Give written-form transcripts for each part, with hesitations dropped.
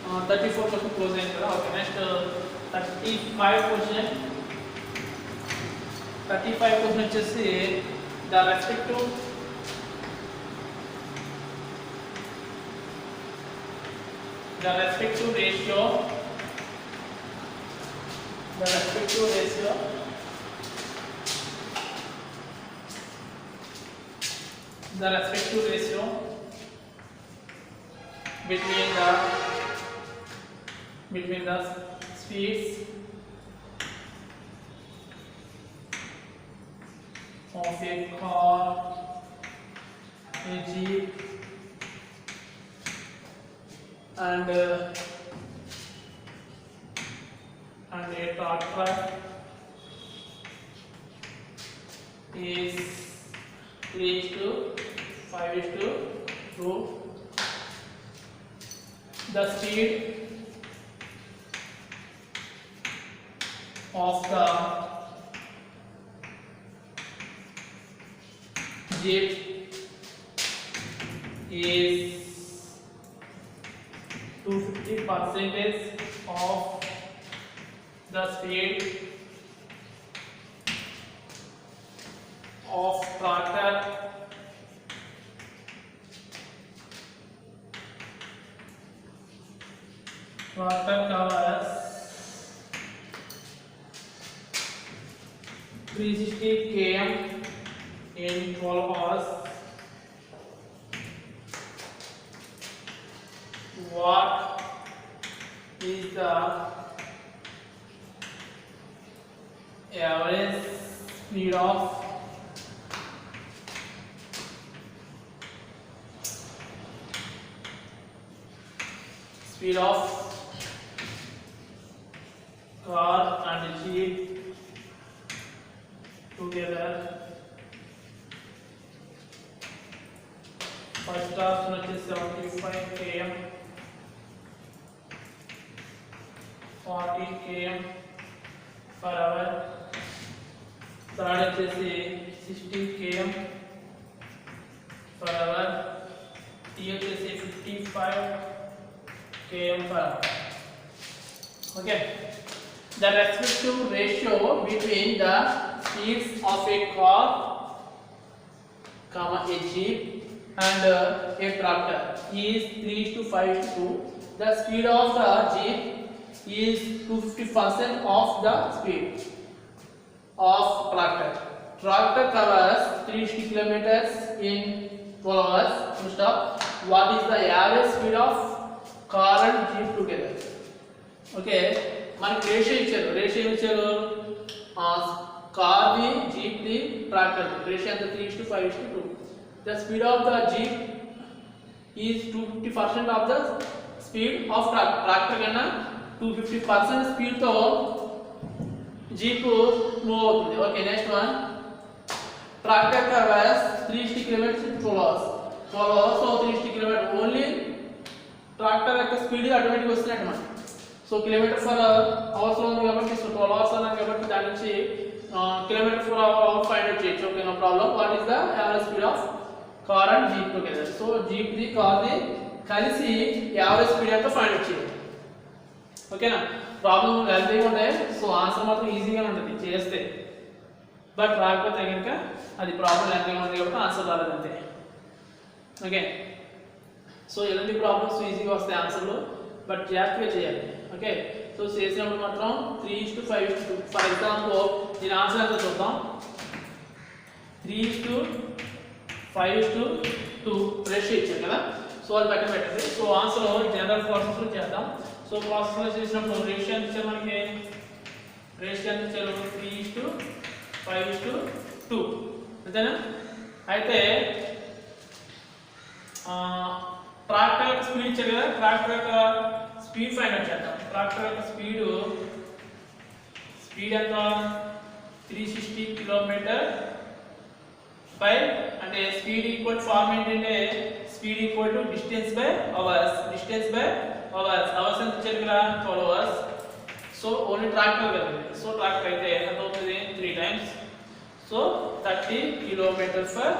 34 question close అయింది కదా okay next 35 question 35 question వచ్చేసి the respective ratio the respective ratio between the speeds of a car, a jeep, and a tractor is 3:5:2. The speed of the jeep is 250% of the speed of tractor covers 360 km in 12 hours. What is the average speed of car and jeep together? First option is 75 km, 40 km per hour. Third is 60 km per hour. Here is 55 km per hour. Okay. The respective ratio between the speeds of a car, a jeep, and a tractor is 3:5:2. The speed of the jeep is 250% of the speed of tractor. Tractor covers 360 kilometers in 12 hours. Full stop. What is the average speed of car and jeep together? Okay. మనకి ratio ఇచ్చారు car the jeep the tractor ratio ఎంత 3:5:2. The speed of the jeep is 250% of the speed of tractor కన్నా 250% speed తో jeep move అవుతుంది. Okay next one tractor covers 360 kilometres in 12 hours. 12 hours so 360 kilometre only tractor యొక్క speed automatic వస్తున్నట్టు మనకి. So kilometre for hours ఉంది కాబట్టి so 12 hours అన్నాం కాబట్టి దాని నుంచి kilometre per hour find out చేయొచ్చు. Okay no problem. What is the average speed of car and jeep together? So jeep ది కార్ ది కలిసి యావరేజ్ స్పీడ్ ఎంత ఫైండ్ అవుట్ చేయాలి. ఓకేనా? ప్రాబ్లం లెంతీగా ఉంటాయి. సో ఆన్సర్ మాత్రం ఈజీగా ఉంటుంది చేస్తే, బట్ రాకపోతే కనుక అది ప్రాబ్లం లెంతీగా ఉంటుంది కాబట్టి ఆన్సర్ రాలేదు అంతే. ఓకే సో ఎలాంటి ప్రాబ్లమ్స్ ఈజీగా వస్తాయి ఆన్సర్లు, బట్ జాగ్రత్తగా చేయాలి. ఓకే సో చేసినప్పుడు మాత్రం 3:5:2. ఫర్ ఎగ్జాంపుల్ దీని ఆన్సర్ ఎంత చూద్దాం. 3:5:2 రేషియో ఇచ్చారు కదా, సో అది పెట్టండి. సో ఆన్సర్ జనరల్ ప్రాసెస్లో చేద్దాం. సో ప్రాసెస్లో చేసినప్పుడు రేషియో ఎంత ఇచ్చారు మనకి? రేషియో ఎంత ఇచ్చారు? 3:5:2 అంతేనా? అయితే ట్రాక్టర్ యొక్క స్పీడ్ ఇచ్చారు కదా, ట్రాక్టర్ యొక్క స్పీడ్ ఫైండ్ అవుట్ చేద్దాం. ట్రాక్టర్ యొక్క స్పీడ్ ఎంత? 360 కిలోమీటర్ బై అంటే స్పీడ్ ఈక్వల్ ఫార్మ్ ఏంటంటే speed equal to distance by hours. Hours ఎంత ఇచ్చారు కదా? 12 hours. సో ఓన్లీ ట్రాక్టర్ కదా, సో ట్రాక్టర్ అయితే ఎంత అవుతుంది? 3 times. సో 30 కిలోమీటర్ ఫర్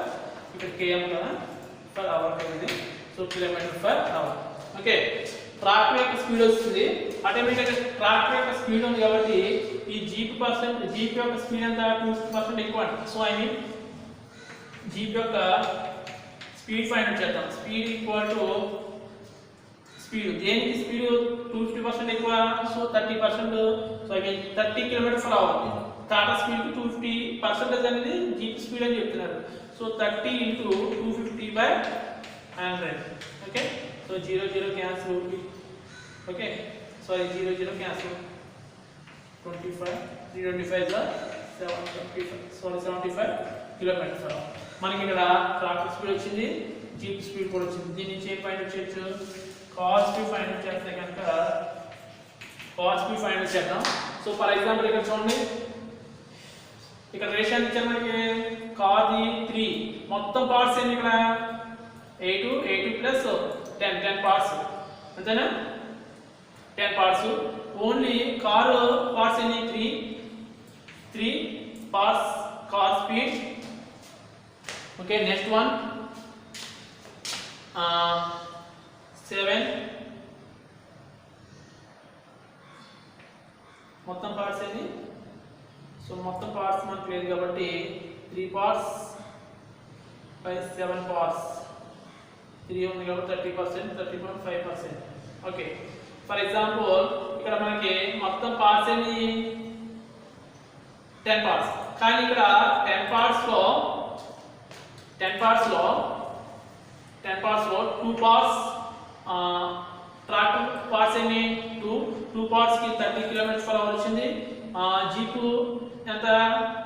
ఇక్కడ కేఎం కదా పర్ అవర్ అవుతుంది. So kilometre per hour. Okay tractor యొక్క స్పీడ్ వస్తుంది, ఆటోమేటిక్గా ట్రాక్టర్ యొక్క స్పీడ్ ఉంది కాబట్టి ఈ జీప్ యొక్క స్పీడ్ ఎంత 2% ఎక్కువ అంట. సో ఐ మీన్ జీప్ యొక్క స్పీడ్ ఫైండ్ చేద్దాం. స్పీడ్ ఈక్వల్ టు స్పీడ్, దేనికి స్పీడ్ 250% ఎక్కువ, so 30%, so I mean 30 km/h. Tata speed 250% అనేది జీప్ స్పీడ్ అని చెప్తున్నారు. So 30 × 250/100. Okay, so 0 0 cancel. Okay, so 0 0 cancel. 25 325 75 km/h. మనకి ఇక్కడ ట్రాక్టర్ స్పీడ్ వచ్చింది, జీప్ స్పీడ్ కూడా వచ్చింది. దీని నుంచి ఏం ఫైండ్ అవుట్ చేయొచ్చు, కార్ స్పీడ్ ఫైండ్ అవుట్ చేస్తే కనుక కార్ స్పీడ్ ఫైండ్ అవుట్ చేద్దాం. సో ఫర్ ఎగ్జాంపుల్ ఇక్కడ చూడండి, ఇక్కడ రేషియో ఇచ్చారు మనకి, కార్ది 3, మొత్తం పార్ట్స్ ఎన్ని ఇక్కడ 8 ప్లస్ 10 పార్ట్స్, అంతేనా, 10 పార్ట్స్. ఓన్లీ కారు పార్ట్స్ ఎన్ని 3 parts car speed. Okay, next one 7, మొత్తం పార్ట్స్ ఎన్ని, సో మొత్తం పార్ట్స్ మనకు లేదు కాబట్టి 3 పార్ట్స్ బై 7 పార్ట్స్, 3 ఉంది కాబట్టి 30%, 30.5%. ఓకే, ఫర్ ఎగ్జాంపుల్ ఇక్కడ మనకి మొత్తం పార్ట్స్ ఎన్ని 10 పార్ట్స్, కానీ ఇక్కడ 10 పార్ట్స్ లో 2 పార్ట్స్ ట్రాక్టర్ పార్ట్స్ ఎన్ని 2 పార్ట్స్ కి 30 km/h వచ్చింది. జీపు ఎంత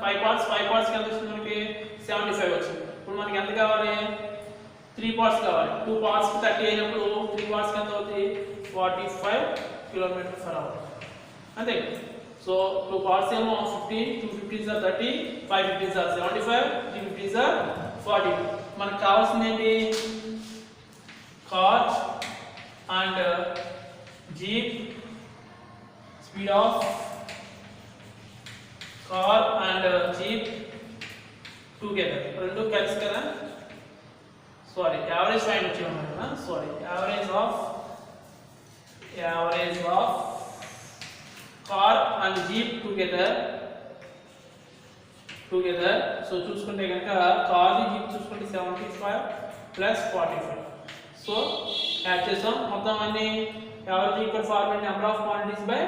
5 పార్ట్స్ కి ఎంత వచ్చింది మనకి 75 వచ్చింది. ఇప్పుడు మనకి ఎంత కావాలి, 3 పార్ట్స్ కావాలి. 2 పార్ట్స్ కి 30 అయినప్పుడు 3 పార్ట్స్ కి ఎంత అవుతుంది 45 km/h, అంతే. సో 2 పార్ట్స్ ఏమో 15, 2 15s are 30, 5 15s are 75, 3 15s are 40. మనకు కావాల్సింది ఏంటి, car and jeep speed of car and jeep together, రెండు కలిసి కదా, సారీ యావరేజ్ ఫైండ్ వచ్చాము కదా, sorry average of car and jeep together. So చూసుకుంటే కనుక కార్ జీప్ చూసుకుంటే 75 ప్లస్ 45. సో యాడ్ చేసాం మొత్తం అన్ని. Average equal formula number of quantities by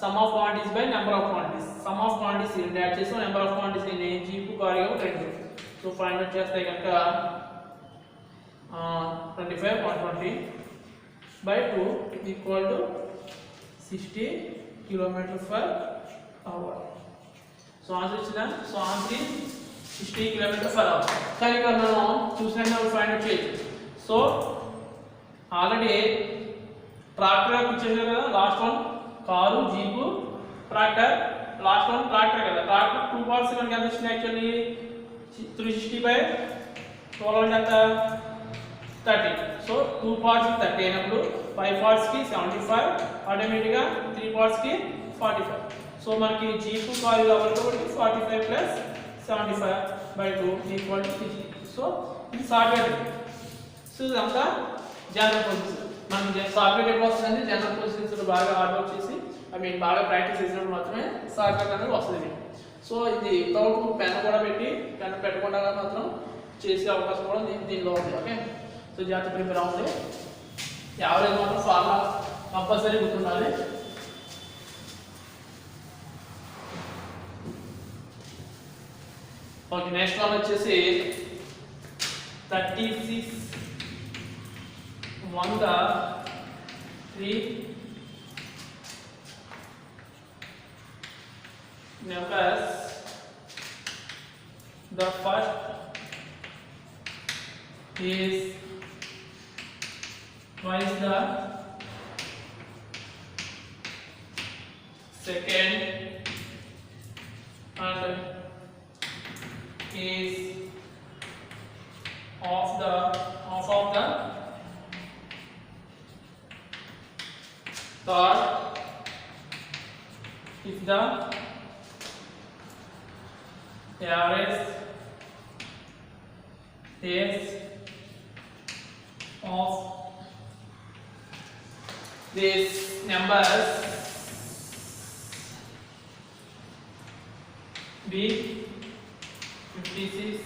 some of quantities by number of quantities. Some of quantities రెండు add చేసాం, number of quantities ఎన్ని, jeep car రెండు. సో ఫైండ్ అవుట్ చేస్తే కనుక 25 120 by 2 equal to 60 km/h. So answer ఇచ్చిందా, so answer 60 km/h. కానీ ఇక్కడ మనం చూసినట్టు ఫైండ్ అవుట్ చేయొచ్చు. సో ఆల్రెడీ ట్రాక్టర్ ఇచ్చేసారు కదా, last one car jeep tractor, last one tractor కదా. ట్రాక్టర్ 2 పార్ట్స్ మనకి ఎంత వచ్చింది యాక్చువల్లీ 360/12 ఎంత 30. సో 2 పార్ట్స్ కి 30 అయినప్పుడు 5 పార్ట్స్ కి 75, ఆటోమేటిక్గా 3 పార్ట్స్ కి 45. సో మనకి జీపు కారు కావాలి కాబట్టి 45 ప్లస్ 75/2 ఈక్వల్ టు 60. సో ఇది సాఫ్ట్వేర్. సో ఇదంతా జనరల్ ప్రొసీజర్. మనకి సాఫ్ట్వేర్ ఎప్పుడు వస్తుందంటే జనరల్ ప్రొసీజర్ బాగా హార్డ్ వర్క్ చేసి బాగా ప్రాక్టీస్ చేసినప్పుడు మాత్రమే సాఫ్ట్వేర్ అనేది వస్తుంది. సో ఇది వితౌట్ పెన్ కూడా పెట్టి, పెన్ పెట్టకుండా మాత్రం చేసే అవకాశం కూడా దీనిలో ఉంది. ఓకే, సో జాగ్రత్త ప్రిపేర్ అవ్వండి. యావరేజ్ మాత్రం ఫార్ములా కంపల్సరీ గుర్తుండాలి. ఓకే, నెక్స్ట్ వన్ వచ్చేసి 36 100 3 numbers. The first is twice the second and is half of the third if the average days of these numbers be 56,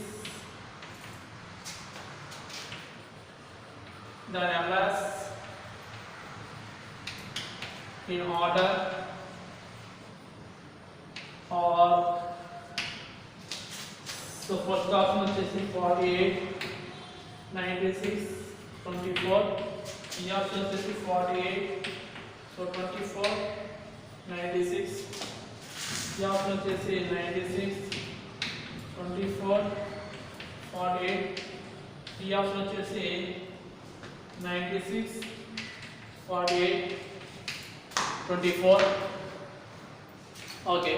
the numbers in order or so first option వచ్చేసి 48 96 24 ఈ option వచ్చేసి 48 so 24 96 ఈ option వచ్చేసి 96 24 48 ఈ option వచ్చేసి 96 48 24 okay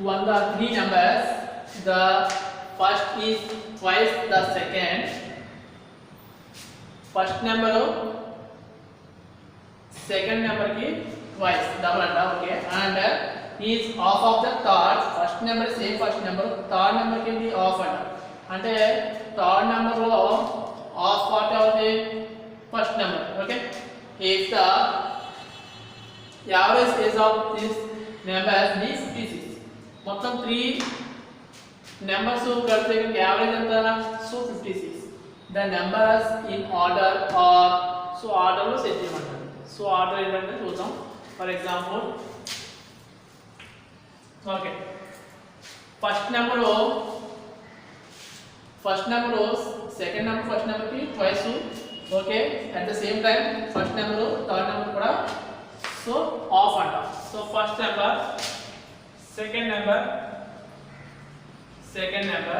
one the three numbers the first is twice the second first number second number ki twice double anta okay and is half of the third first number same first number third number can be half ante third number lo half part of the first number okay if the average age of this numbers is 56 మొత్తం 3 numbers కలిపితే average ఎంత so 56 the numbers in order or so order లో set చేయమంటారు so order ఏంటంటే చూద్దాం for example okay first number second number first number కి twice okay at the same time first number third number కూడా so half అంట so first number second number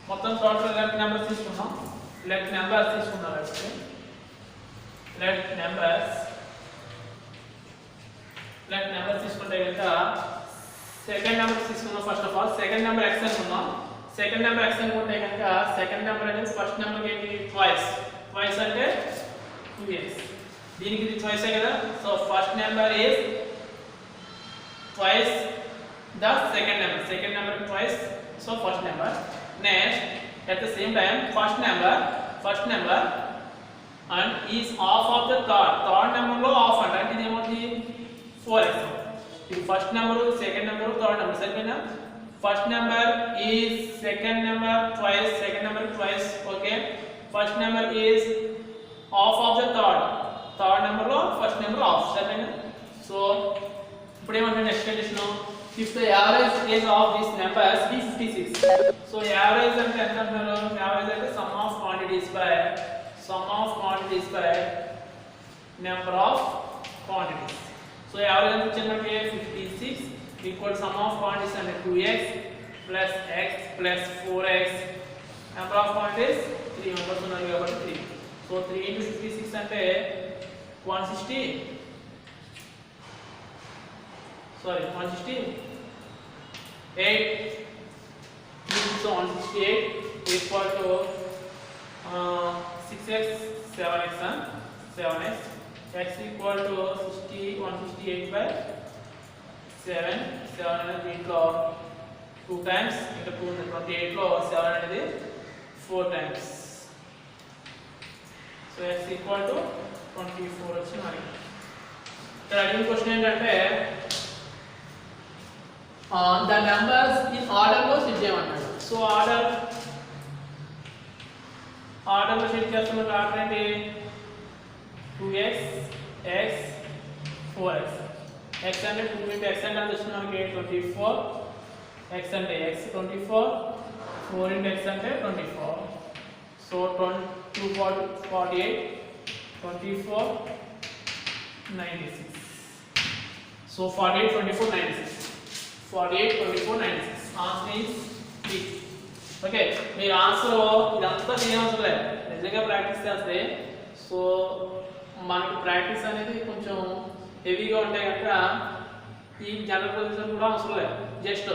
మొత్తం total left numbers తీసుకున్నాం left numbers తీసుకుంటే కనుక second number తీసుకున్నాం first of all second number x అనుకున్నాం second number X అనుకుంటే కనుక సెకండ్ నెంబర్ అనేది ఫస్ట్ నెంబర్కి ఏంటి ట్వైస్ అంటే 2x దీనికి ఇది ట్వైసే కదా so first number is twice the second number twice so first number next at the same time first number and is half of the third number lo half అంటే ఇది ఏమవుతుంది 4x ఇది first number second number third number సరిపోయినా first number is second number twice okay first number is half of the third number lo first number half సరిపోయినా so ఇప్పుడు ఏమంటే next condition if the average age of this numbers be 56 so average అంటే ఎంత అంటారు average అంటే sum of quantities by number of quantities so average ఎంత వచ్చింది మనకి 56 ఈక్వల్ సమ్ ఆఫ్ క్వాంటిటీస్ అంటే 2x plus x plus 4x number of quantities 3 members ఉన్నారు కాబట్టి 3 సో 3 into 56 అంటే 168 so 168 equal to 6x 7x and 7x x equal to 168 by 7 అనేది దీంట్లో 2 times ఇంకా 28 లో 7 అనేది 4 times so x equal to 24 వచ్చింది మనకి ఇక్కడ అడిగిన క్వశ్చన్ ఏంటంటే the numbers in order లో సెట్ చేయమన్నాడు సో ఆర్డర్ లో సెట్ చేస్తున్నట్టు ఆర్డర్ ఏంటి 2x x 4x x అంటే 2 into x అంటే ఎంత వస్తుంది మనకి 24 x అంటే x 24 4 into x అంటే 24 so 48 24 96 so 48 24 96 48 24 96 answer is B okay మీరు ఆన్సర్ ఇదంతా చేయవసరం లేదు నిజంగా ప్రాక్టీస్ చేస్తే సో మనకి ప్రాక్టీస్ అనేది కొంచెం హెవీగా ఉంటే కనుక ఈ జనరల్ పొజిషన్ కూడా అవసరం లేదు జస్ట్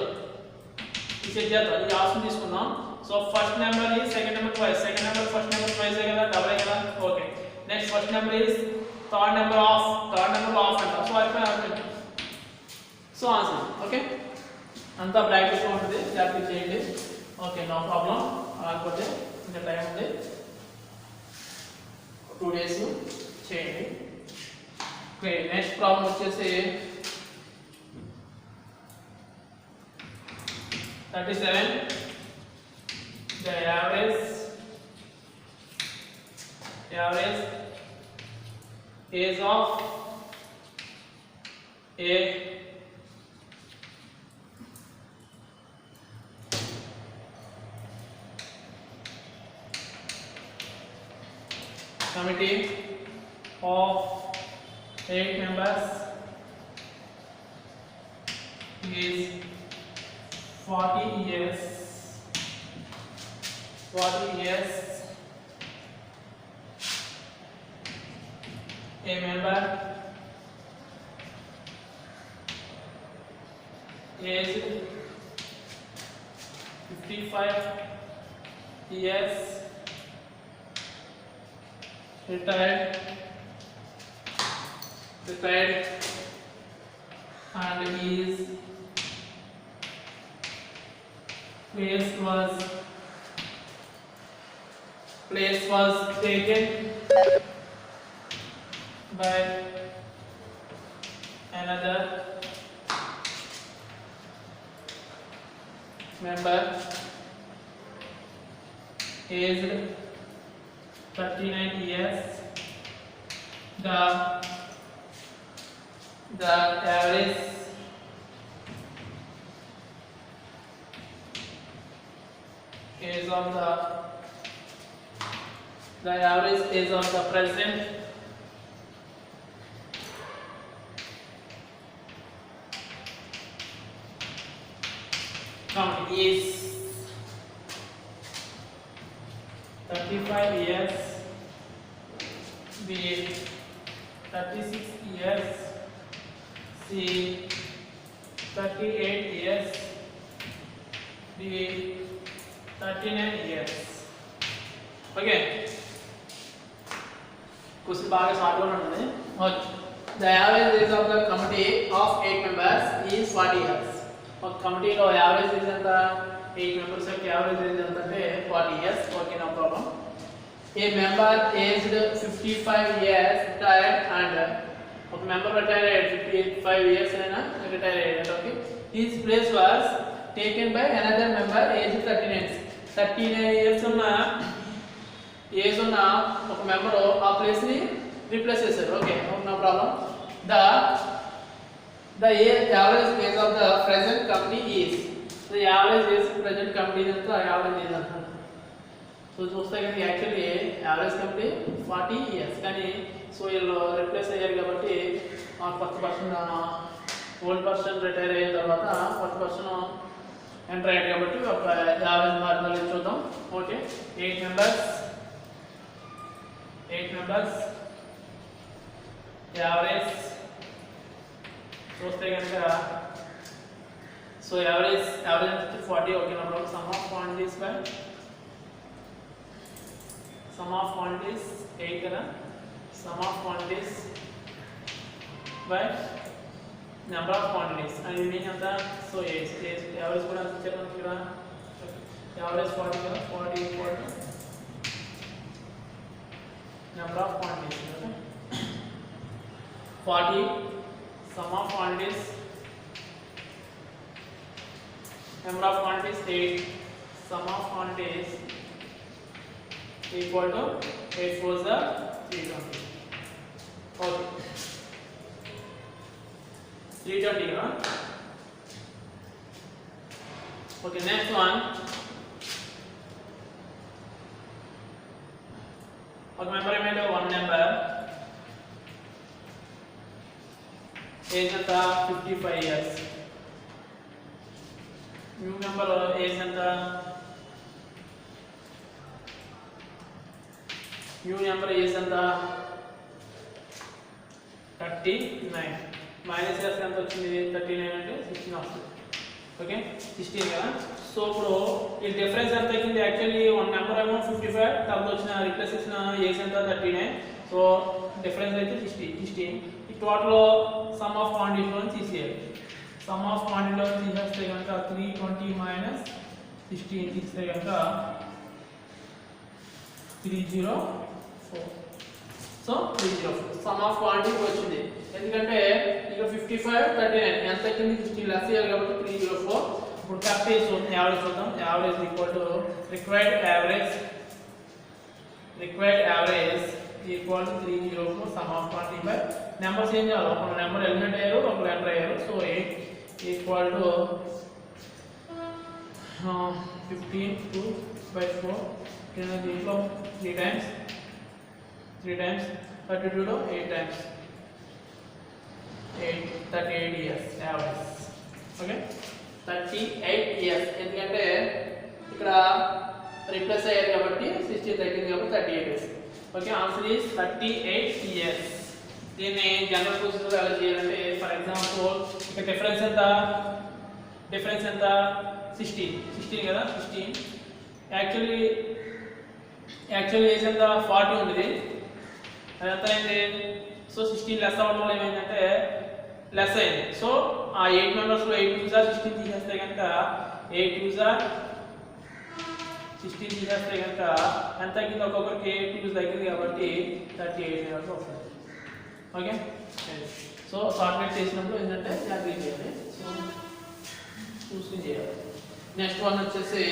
ఈ సెట్ చేద్దాం ఈ ఆప్షన్ తీసుకుందాం so first number is second number twice second number first number twice కదా డబుల్ కదా okay next first number is third number of అంటాం సో అయిపోయి సో ఆన్సర్ ఓకే అంతా ప్రాక్టీస్ ఉంటుంది ప్రాక్టీస్ చేయండి ఓకే నో ప్రాబ్లం కాకపోతే ఇంకా టైం ఉంది 2 days చేయండి ఓకే నెక్స్ట్ ప్రాబ్లం వచ్చేసి 37 the average age of a committee of 8 members is 40 years. A member aged 55 years retired and his place was taken by another member aged 39 years. The average age of the present is 35 years, B 36 years, C 38 years, D 39 years. Okay. Question బాగా short గా ఉంటుంది. The average age of the committee of 8 members is 40 years. ఒక కమిటీలో average age ఎంత 8 members యొక్క average age ఎంత అంటే 40 years. Okay no problem. A member aged 55 years retired and ఒక మెంబర్ రిటైర్ అయ్యాడు 55 years అయినా రిటైర్ అయ్యాడు. Okay his place was taken by another member aged 39 years ఉన్న ఏజ్ ఉన్న ఒక మెంబర్ ఆ ప్లేస్ ని రీప్లేస్ చేశారు. Okay no problem. The average age of the present committee is the average age present committee అంతా average age అంటారు. So చూస్తే కానీ యాక్చువల్లీ యావరేజ్ కమిటీ 40 years కానీ సో వీళ్ళు రిప్లేస్ అయ్యారు కాబట్టి కొత్త పర్సన్ ఓల్డ్ పర్సన్ రిటైర్ అయిన తర్వాత కొత్త పర్సన్ ఎంటర్ అయ్యాడు కాబట్టి ఒక యావరేజ్ మార్గాలు చూద్దాం. ఓకే 8 members యావరేజ్ చూస్తే కనుక so average 40. Okay no sum of quantities by sum of quantities 8 కదా sum of quantities by number of quantities and remaining అంతా సో యావరేజ్ కూడా ఇచ్చారు మనకి ఇక్కడ యావరేజ్ 40 కదా 40 equal to number of quantities okay 40 sum of quantities number of quantities 8 sum of quantities equal to 8 4s are 320. Okay. 320 huh? Okay, next one. Okay, member made one number. Age at 55 years. New member age at new number age ఎంత 39 minus చేస్తే ఎంత వచ్చింది 39 అంటే 16 వస్తుంది. Okay 16 కదా. So ఇప్పుడు ఈ difference ఎంత అయింది యాక్చువల్లీ వన్ నెంబర్ ఏమో 55 తర్వాత వచ్చిన రిప్లేస్ చేసిన ఏజ్ ఎంత 39. సో డిఫరెన్స్ అయితే 16 ఈ టోటల్ సమ్ ఆఫ్ క్వాంటిటీలో తీసేయాలి. సమ్ ఆఫ్ క్వాంటిటీలో తీసేస్తే కనుక 320 మైనస్ 16 తీస్తే కనుక 304. సో 304 సమ్ ఆఫ్ క్వాంటిటీ వచ్చింది. ఎందుకంటే ఇక 55 39 ఎంత వచ్చింది 16 లెస్ చేయాలి కాబట్టి 304. ఇప్పుడు క్యాపిటల్ చూద్దాం, యావరేజ్ చూద్దాం. Average equal to required average equal to 304 some of quantity by numbers ఏం చేయాలి, ఒక నెంబర్ ఎలిమెంట్ అయ్యారు, ఒక ఎంటర్ అయ్యారు. సో 8 ఈక్వల్ టు 15 2/4 దీంట్లో 3 టైమ్స్ 32లో 8 times 38 years average. Okay 38 years ఎందుకంటే ఇక్కడ రిప్లేస్ అయ్యారు కాబట్టి 60 తగ్గింది కాబట్టి 38 years. Okay answer is 38 years. దీన్ని జనరల్ క్వశ్చన్లో ఎలా చేయాలంటే ఫర్ ఎగ్జాంపుల్ ఇక్కడ డిఫరెన్స్ ఎంత 16 కదా 16 యాక్చువల్లీ ఏజ్ ఎంత 40 ఉంది, అది ఎంత అయింది. సో 16 లెస్ అవ్వడం వల్ల ఏమైందంటే లెస్ అయింది. సో ఆ 8 మెంబర్స్లో 8 2 16 తీసేస్తే కనుక 8 2 16 తీసేస్తే కనుక ఎంత తగ్గింది, ఒక్కొక్కరికి 8 2 తగ్గింది కాబట్టి 38 వరకు వస్తుంది. ఓకే సో సార్ట్మేట్ చేసినప్పుడు ఏంటంటే జాగ్రత్త చేయాలి, సో చూసుకుని చేయాలి. నెక్స్ట్ వన్ వచ్చేసి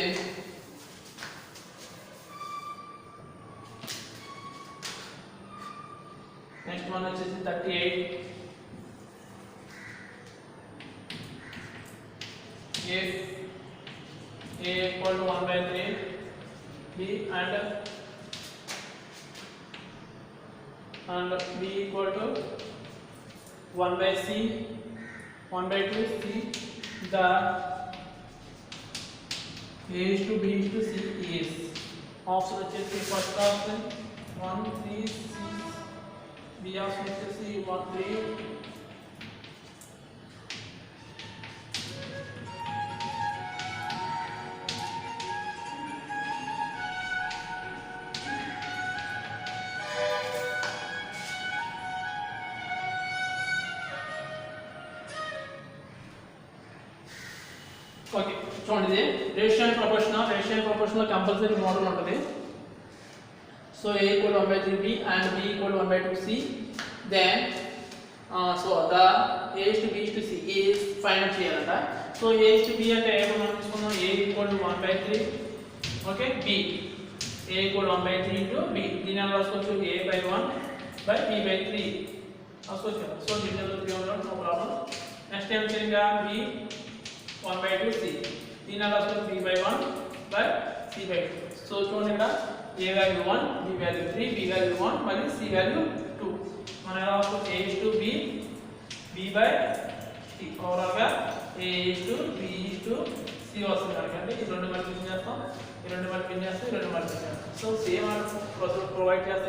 నెక్స్ట్ వన్ వచ్చేసి 38 if a equal to 1/3 b and b equal to 1/c 1/2 c, the a is to b is to c is option వచ్చేసి ఫస్ట్ ఆప్షన్ 1 3 6, b ఆప్షన్ వచ్చేసి 1 3. ఓకే చూడండి, ఇది ratio and proportional compulsory model ఉంటుంది. So a equal to 1/3b and b equal to 1/2c, then so the a is to b is to c is find out చేయాలంట. So a is to b అంటే మనం తీసుకున్నాం a equal to 1/3, okay b a equal to 1/3 into b, దీని అలా రాసుకోవచ్చు a/1/b/3 రాసుకోవచ్చు. So దీంట్లో 3 ఉండడం నో ప్రాబ్లం. నెక్స్ట్ ఏం చేయాలి b 1/2c, దీని అలా రాసుకోవచ్చు b/1/c/2. సో చూడండి ఇక్కడ a value 1, b value 3, b value 1 మరియు c వాల్యూ 2. మనం ఎలా రాసుకోవచ్చు a is to b b/c, overall గా a is to b is to c వస్తుంది. అంటే ఈ రెండు మల్టిప్లికేషన్ చేస్తాం, ఈ రెండు మల్టిప్లికేషన్ చేస్తాం, ఈ రెండు మల్టిప్లికేషన్ చేస్తాం. సో సేమ్ ప్రొవైడ్ చేస్తే